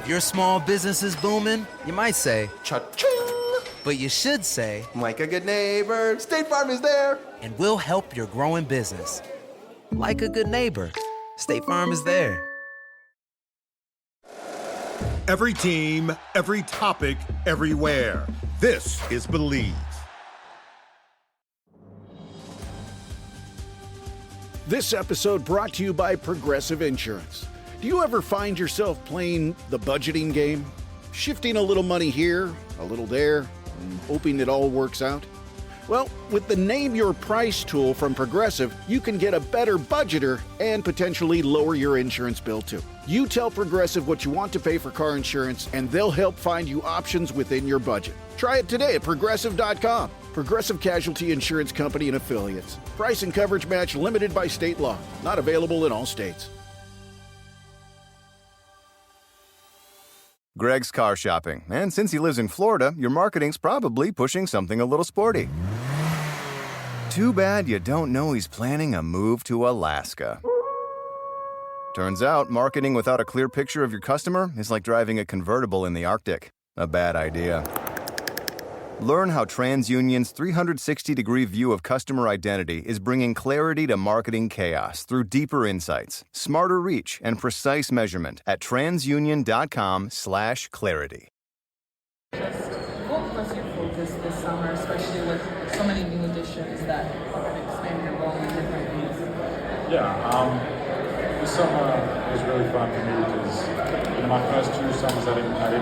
If your small business is booming, you might say, Cha-ching! but you should say, like a good neighbor, State Farm is there. and we'll help your growing business. Like a good neighbor, State Farm is there. Every team, every topic, everywhere. This is Believe. This episode brought to you by Progressive Insurance. Do you ever find yourself playing the budgeting game? Shifting a little money here, a little there, and hoping it all works out? Well, with the Name Your Price tool from Progressive, you can get a better budgeter and potentially lower your insurance bill too. You tell Progressive what you want to pay for car insurance, and they'll help find you options within your budget. Try it today at Progressive.com. Progressive Casualty Insurance Company and Affiliates. Price and coverage match limited by state law. Not available in all states. Greg's car shopping. And since he lives in Florida, your marketing's probably pushing something a little sporty. Too bad you don't know he's planning a move to Alaska. Turns out, marketing without a clear picture of your customer is like driving a convertible in the Arctic. A bad idea. Learn how TransUnion's 360-degree view of customer identity is bringing clarity to marketing chaos through deeper insights, smarter reach, and precise measurement at transunion.com/clarity. What was your focus this summer, especially with so many new additions that are going to expand your role in different ways? This summer was really fun for me because in my first 2 summers I had a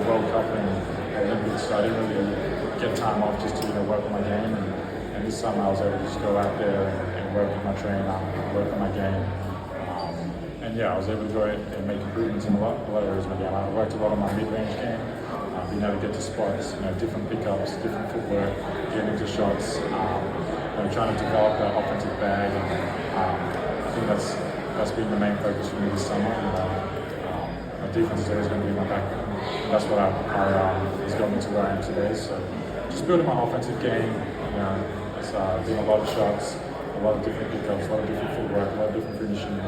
World Cup and Olympics, so I didn't really get time off just to work on my game. And this summer I was able to just go out there and work on my training, work on my game. I was able to go and make improvements in a lot of areas of my game. I worked a lot on my mid-range game, being able to get to spots, different pickups, different footwork, getting into shots, trying to develop that offensive bag. And I think that's been the main focus for me this summer. My defense is always going to be my background. That's what has got me to where I am today. So just building my offensive game, it's doing a lot of shots, a lot of different pickups, a lot of different footwork, a lot of different finishing.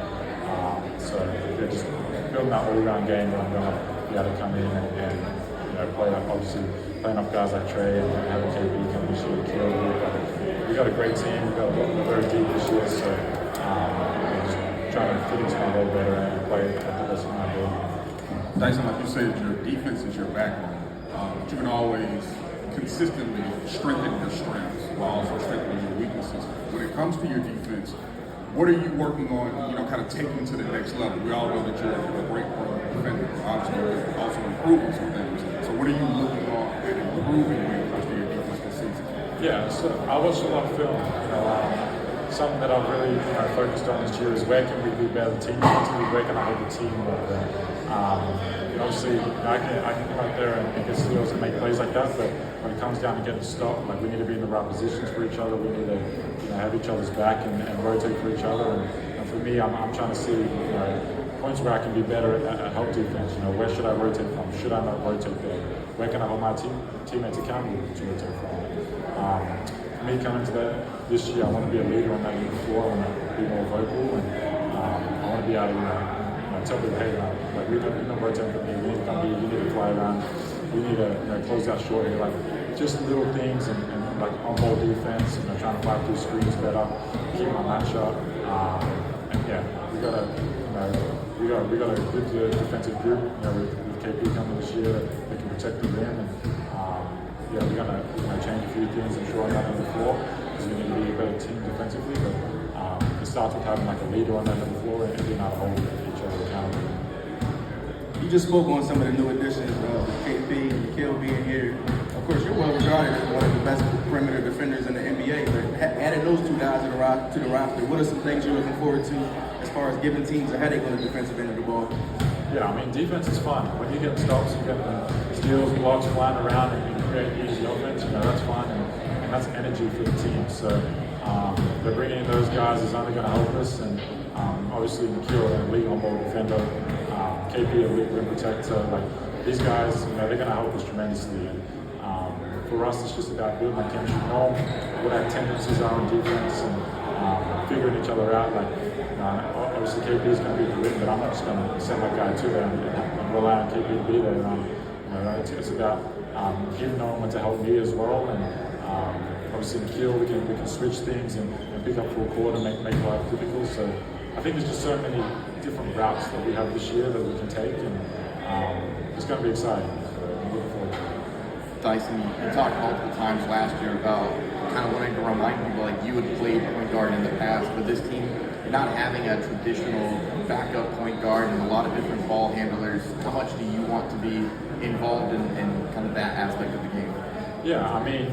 Just building that all-around game where I'm going to be able to come in and play playing up guys like Trey and having KB come this year to kill. We've got a great team. We're very deep this year, so just trying to fit into my role better and play at the best of my ability. Dyson, like you said, your defense is your backbone. But you can always consistently strengthen your strengths while also strengthening your weaknesses. When it comes to your defense, what are you working on, kind of taking to the next level? We all know that you're a great defender. Obviously, you're also improving some things. So what are you looking on and improving when it comes to your defense this season? Yeah, so I watched a lot of film. Something that I've really focused on this year is where can we be better team defensively, where can I help the team more better? Obviously, I can come out there and get steals and make plays like that, but when it comes down to getting stopped, we need to be in the right positions for each other. We need to have each other's back and rotate for each other. And for me, I'm trying to see points where I can be better at help defense. Where should I rotate from? Should I not rotate there? Where can I hold my teammates accountable to rotate from? For me, coming to this year, I want to be a leader on that league floor. I want to be more vocal, and I want to be able to tell people, hey, we don't rotate from here. We need to come here. You need to fly around. We need to close out short here. Just little things and on-ball defense. Trying to fight through screens better, keep my matchup. We got a good defensive group. With KP coming this year, they can protect the rim. And we're gonna change a few things and shore that on the floor because we need to be a better team defensively. But it starts with having a leader on that on the floor and being able to hold each other accountable. You just spoke on some of the new additions, KP and Kill being here. Of course, you're well regarded as one of the best perimeter defenders in the NBA, but adding those 2 guys to the roster, what are some things you're looking forward to as far as giving teams a headache on the defensive end of the ball? Yeah, defense is fun. When you get stops, you get steals, blocks flying around, and you create easy offense, that's fun, and that's energy for the team. So they're bringing in those guys is only going to help us, and obviously Nikhil, a league on-ball defender, KP, a league rim protector, these guys, they're going to help us tremendously. And for us, it's just about building that chemistry, knowing what our tendencies are on defense, and figuring each other out. obviously KP is going to be the rim, but I'm not just going to send that guy to there and rely on KP to be there. It's about him knowing when to help me as well, and obviously in Kiel we can switch things and pick up full court and make life difficult. So I think there's just so many different routes that we have this year that we can take, and it's going to be exciting. So I'm looking forward to it. Dyson, you talked multiple times last year about kind of wanting to remind people like you had played point guard in the past, but this team not having a traditional backup point guard and a lot of different ball handlers. How much do you want to be involved in kind of that aspect of the game? Yeah, I mean,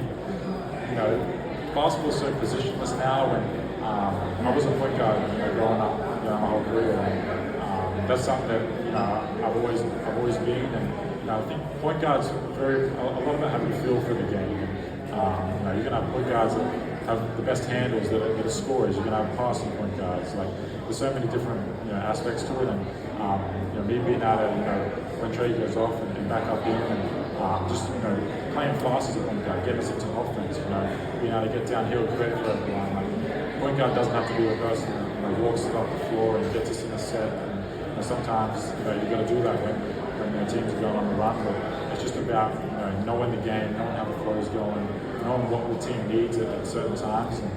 basketball is so positionless now, and I was a point guard growing up my whole career, and that's something that I've always been, and I think point guards a lot of it have a feel for the game. And, you're gonna have point guards that have the best handles, that are scorers. You're gonna have passing point guards. Like there's so many different aspects to it, and me being able to when Trey goes off and back up in, and just playing fast as a point guard, getting us into offense. Being able to get downhill, create for everyone. Like point guard doesn't have to be the person that walks it off the floor and gets us in a set. And sometimes you've got to do that when teams are going on the run. But it's just about knowing the game, knowing how the flow is going, knowing what the team needs at certain times. And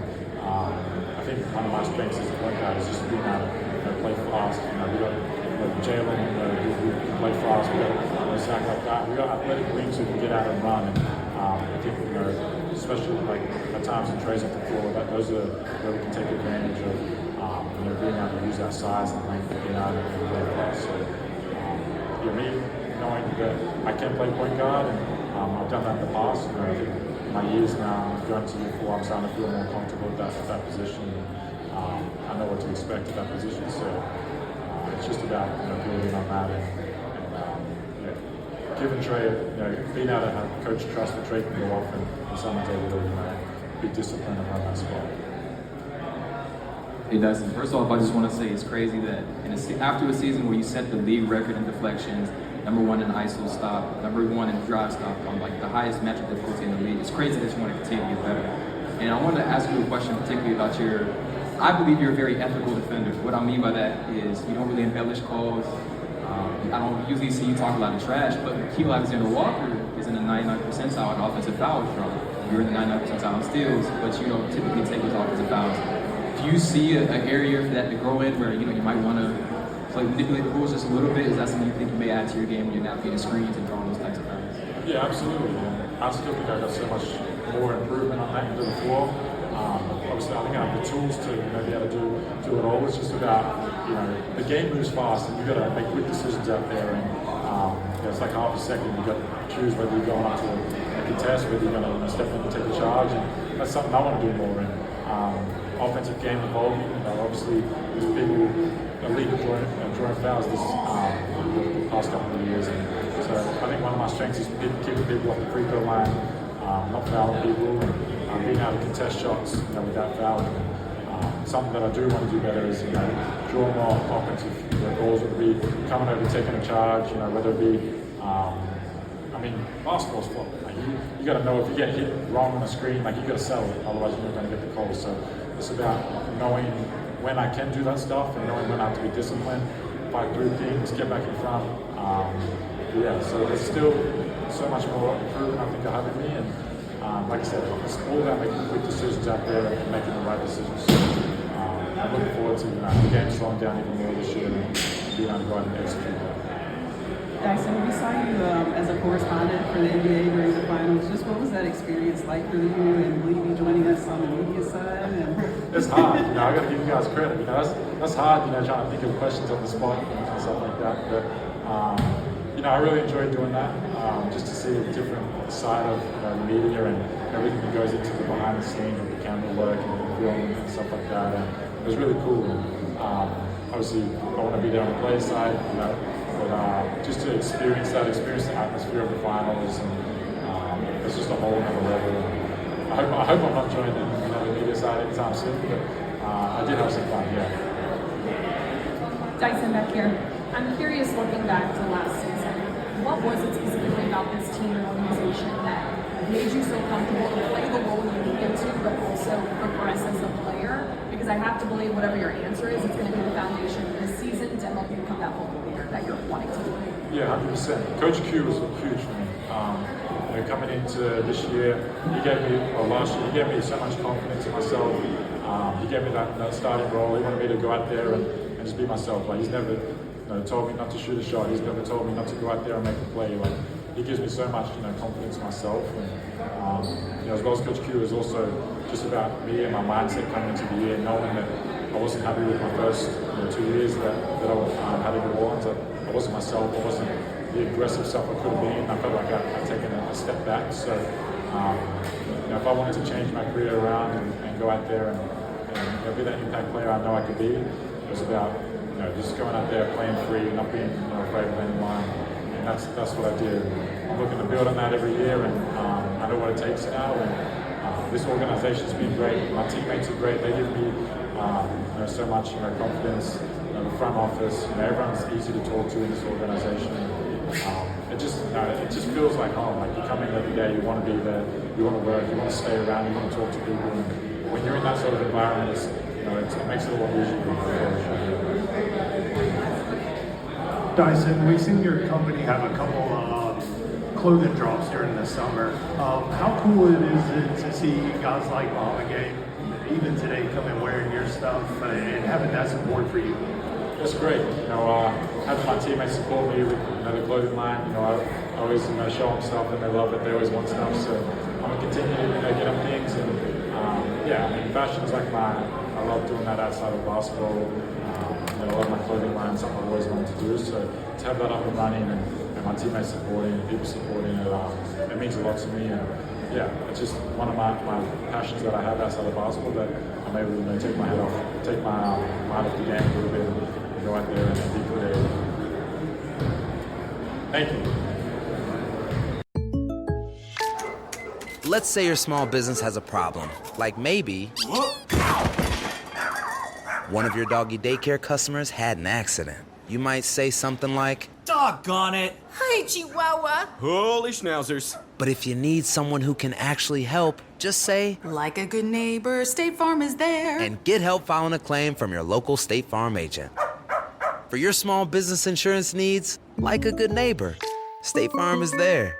I think one of my strengths as a point guard is just being able to play fast. We got Jalen who can play fast. We got Zach like that. We got athletic wings who can get out and run. And I think especially like at times in Trey's at the floor, those are where we can take advantage of being able to use our size and length to get out and play fast. So me knowing that I can play point guard, and I've done that in the past. I think my years now going to year 4, I'm starting to feel more comfortable with that position. I know what to expect at that position, so it's just about building on that and giving Trey, being able to have coach trust that Trey can go off and someone's able to be disciplined and run that spot. Hey Dyson, first off, I just want to say it's crazy that after a season where you set the league record in deflections, #1 in ISO stop, #1 in drive stop, on like the highest metric difficulty in the league, it's crazy that you want to continue to get better. And I wanted to ask you a question particularly about I believe you're a very ethical defender. What I mean by that is you don't really embellish calls. I don't usually see you talk a lot of trash, but Keel Alexander-Walker is in the 99th percentile in offensive fouls from. You're in the 99th percentile in steals, but you don't typically take those offensive fouls. Do you see an area for that to grow in where you might want to manipulate the rules just a little bit? Is that something you think you may add to your game when you're navigating screens and drawing those types of fouls? Yeah, absolutely. I still think I got so much more improvement on that end of the floor. Obviously, I think I have the tools to be able to do it all. It's just about the game moves fast, and you've got to make quick decisions out there. And it's like half a second. You've got to choose whether you're going up to a contest, whether you're going to step in and take a charge, and that's something I want to do more in. Offensive game evolving. Obviously, there's people elite drawing fouls the past couple of years, and so I think one of my strengths is keeping people off the free throw line, not fouling people, and being able to contest shots without fouling. Something that I do want to do better is draw more offensive goals. Whether it be coming over, taking a charge, whether it be basketball's fun. You got to know if you get hit wrong on a screen, you got to settle it, otherwise you're not going to get the call. So it's about knowing when I can do that stuff and knowing when I have to be disciplined, fight through things, get back in front. So there's still so much more improvement I think I have in me, and like I said, it's all about making quick decisions out there and making the right decisions. So I'm looking forward to the game slowing down even more this year and being able to go out and execute that. Dyson, we saw you as a correspondent for the NBA during the finals. Just what was that experience like for you, and will you be joining us on the media side? It's hard. I got to give you guys credit. That's hard. Trying to think of questions on the spot and stuff like that. But I really enjoyed doing that. Just to see a different side of the media and everything that goes into the behind the scenes with the camera work and the film and stuff like that. And it was really cool. Obviously, I want to be there on the play side. But just to experience the atmosphere of the finals, and it's just a whole other level. I hope I'm not joining the media side anytime soon, but I did have some fun, yeah. Dyson back here. I'm curious, looking back to last season, what was it specifically about this team and organization that made you so comfortable to play the role you needed to, but also progress as a player? Because I have to believe whatever your answer is, it's going to be the foundation this season to help you become that football leader that you're wanting to be. Yeah, 100%. Coach Q was huge for me. Coming into this year, last year, he gave me so much confidence in myself. He gave me that starting role. He wanted me to go out there and just be myself. Like, he's never told me not to shoot a shot. He's never told me not to go out there and make a play. Like, he gives me so much confidence in myself. And as well as Coach Q is also just about me and my mindset coming into the year, knowing that I wasn't happy with my first 2 years that I had in New Orleans. I wasn't myself. I wasn't the aggressive self I could have been. I felt like I'd taken a step back. So, if I wanted to change my career around and go out there and be that impact player I know I could be, it was about just going out there, playing free, not being afraid of anyone. And that's what I did. I'm looking to build on that every year, and I know what it takes now. And this organization's been great. My teammates are great. They give me so much confidence. The front office, everyone's easy to talk to in this organization. It just feels like home. Like, you come in every day, you want to be there, you want to work, you want to stay around, you want to talk to people. And when you're in that sort of environment, it makes it a lot easier. Dyson, we've seen your company have a couple clothing drops during the summer. How cool is it to see guys like Mama Game, even today, come and wearing your stuff and having that support for you? It's great. Having my teammates support me with the clothing line. I always show them stuff and they love it. They always want stuff. So I'm gonna continue to get them things. And fashion's like I love doing that outside of basketball. I love my clothing line. Something I've always wanted to do. So to have that up and running and my teammates supporting and people supporting it means a lot to me. And it's just one of my passions that I have outside of basketball that I'm able to take my head off, take my mind off the game a little bit. Go out there and be creative. Thank you. Let's say your small business has a problem, like maybe one of your doggy daycare customers had an accident. You might say something like, "Doggone it! Hi, Chihuahua!" Holy schnauzers. But if you need someone who can actually help, just say, "Like a good neighbor, State Farm is there." And get help filing a claim from your local State Farm agent. For your small business insurance needs, like a good neighbor, State Farm is there.